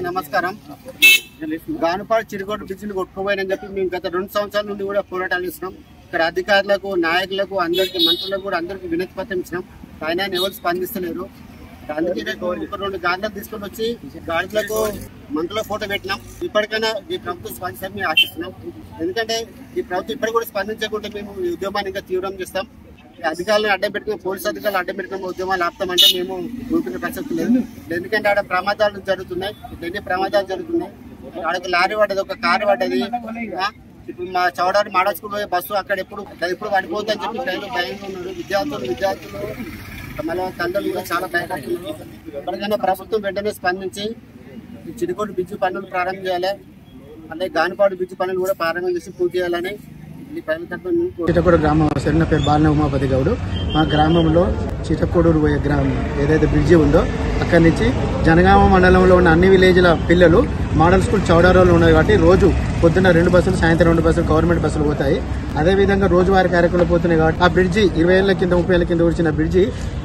నమస్కారం. గానుపాడు చిరుగోడు బ్రిడ్జిని కొట్టుకోబోయని చెప్పి మేము గత 2 సంవత్సరాల నుండి కూడా పోరాటాలు ఇస్తున్నాం. ఇక్కడ అధికారులకు, నాయకులకు, అందరికి, మంత్రులకు కూడా అందరికి వినతి పత్రం ఇచ్చినాం. ఆయన ఎవరు స్పందిస్తలేరు. అందుకే 2 గాడిలను తీసుకొని వచ్చి గాడిలకు మంత్రుల ఫోటో పెట్టినాం. ఇప్పటికైనా ఈ ప్రభుత్వం స్పందిస్తారని మేము ఆశిస్తున్నాం. ఎందుకంటే ఈ ప్రభుత్వం ఇప్పటికి కూడా స్పందించకుంటే మేము ఈ ఉద్యమాన్ని ఇంకా తీవ్రం చేస్తాం. అధికారులను అడ్డం పెట్టుకుని, పోలీసు అధికారులు అడ్డం పెట్టుకుని ఉద్యమాలు ఆపుతామంటే మేము ఊరుకునే ప్రసక్తి లేదు. ఎందుకంటే ఆడ ప్రమాదాలు జరుగుతున్నాయి, ఎన్ని ప్రమాదాలు జరుగుతున్నాయి. ఆడకు లారీ పడ్డది, ఒక కారు పడ్డది. ఇప్పుడు మా చౌడారి మాడల్ స్కూల్ పోయే బస్సు అక్కడ ఎప్పుడు పడిపోతుందని చెప్పి భయంగా ఉన్నారు విద్యార్థులు మళ్ళీ తల్లిదండ్రులు కూడా చాలా భయపడుతున్నారు. ఎప్పటికైనా ప్రభుత్వం వెంటనే స్పందించి చిరుకోటి బ్రిడ్జి పనులు ప్రారంభం చేయాలి. అలాగే గానుపాడు బ్రిడ్జి పనులు కూడా ప్రారంభం చేసి పూర్తి చేయాలని చిటకోడు గ్రామం సరైన పేరు బాలన ఉమాపతి గౌడు. మా గ్రామంలో చిటకోడూరు పోయే గ్రామం ఏదైతే బ్రిడ్జి ఉందో అక్కడి నుంచి జనగామ మండలంలో ఉన్న అన్ని విలేజ్ల పిల్లలు మోడల్ స్కూల్ చౌడారోలో ఉన్నది కాబట్టి రోజు పొద్దున్న 2 బస్సులు, సాయంత్రం 2 బస్సులు గవర్నమెంట్ బస్సులు పోతాయి. అదేవిధంగా రోజువారీ కార్యక్రమాలు పోతున్నాయి కాబట్టి ఆ బ్రిడ్జి 20 ఏళ్ల కింద 30 ఏళ్ల కింద వచ్చిన బ్రిడ్జి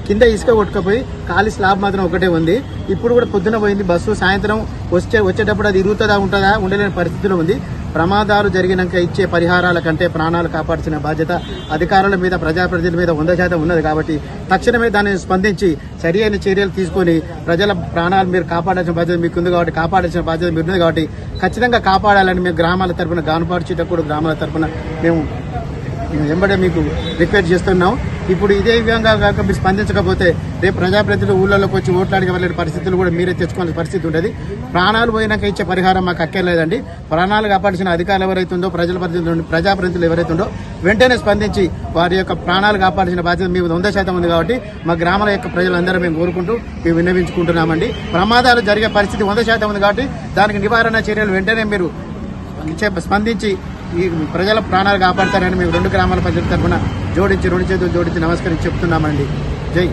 కింద ఇసుక కొట్టుకుపోయి ఖాళీ స్లాబ్ మాత్రం ఒకటే ఉంది. ఇప్పుడు కూడా పొద్దున పోయింది బస్సు, సాయంత్రం వచ్చేటప్పుడు అది ఇరుగుతుందా ఉంటుందా ఉండలేని పరిస్థితిలో ఉంది. ప్రమాదాలు జరిగినాక ఇచ్చే పరిహారాల కంటే ప్రాణాలు కాపాడాల్సిన బాధ్యత అధికారుల మీద, ప్రజాప్రతినిధుల మీద 100% ఉన్నది. కాబట్టి తక్షణమే దాన్ని స్పందించి సరైన చర్యలు తీసుకొని ప్రజల ప్రాణాలు మీరు కాపాడాల్సిన బాధ్యత మీకు ఉంది కాబట్టి, కాపాడాల్సిన బాధ్యత మీరు ఉంది కాబట్టి ఖచ్చితంగా కాపాడాలని మేము గ్రామాల తరఫున, గానుపాడు చిటకోడు గ్రామాల తరఫున మేము వెంబడే మీకు రిక్వెస్ట్ చేస్తున్నాం. ఇప్పుడు ఇదే విధంగా కాక మీరు స్పందించకపోతే రేపు ప్రజాప్రతినిధులు ఊళ్ళలోకి వచ్చి ఓట్లాడికి వెళ్ళే పరిస్థితులు కూడా మీరే తెచ్చుకోవాల్సిన పరిస్థితి ఉంటుంది. ప్రాణాలు పోయినాక ఇచ్చే పరిహారం మాకు అక్కర్లేదండి. ప్రాణాలు కాపాడాల్సిన అధికారులు ఎవరైతుందో, ప్రజాప్రతినిధులు ఎవరైతుందో వెంటనే స్పందించి వారి యొక్క ప్రాణాలు కాపాడాల్సిన బాధ్యత మీకు 100% ఉంది. కాబట్టి మా గ్రామాల యొక్క ప్రజలందరూ మేము కోరుకుంటూ మేము విన్నవించుకుంటున్నామండి. ప్రమాదాలు జరిగే పరిస్థితి 100% ఉంది కాబట్టి దానికి నివారణ చర్యలు వెంటనే మీరు స్పందించి ఈ ప్రజల ప్రాణాలు కాపాడతారని మేము 2 గ్రామాల ప్రజల తరఫున 2 చేతులు జోడించి నమస్కరించి చెప్తున్నామండి. జై.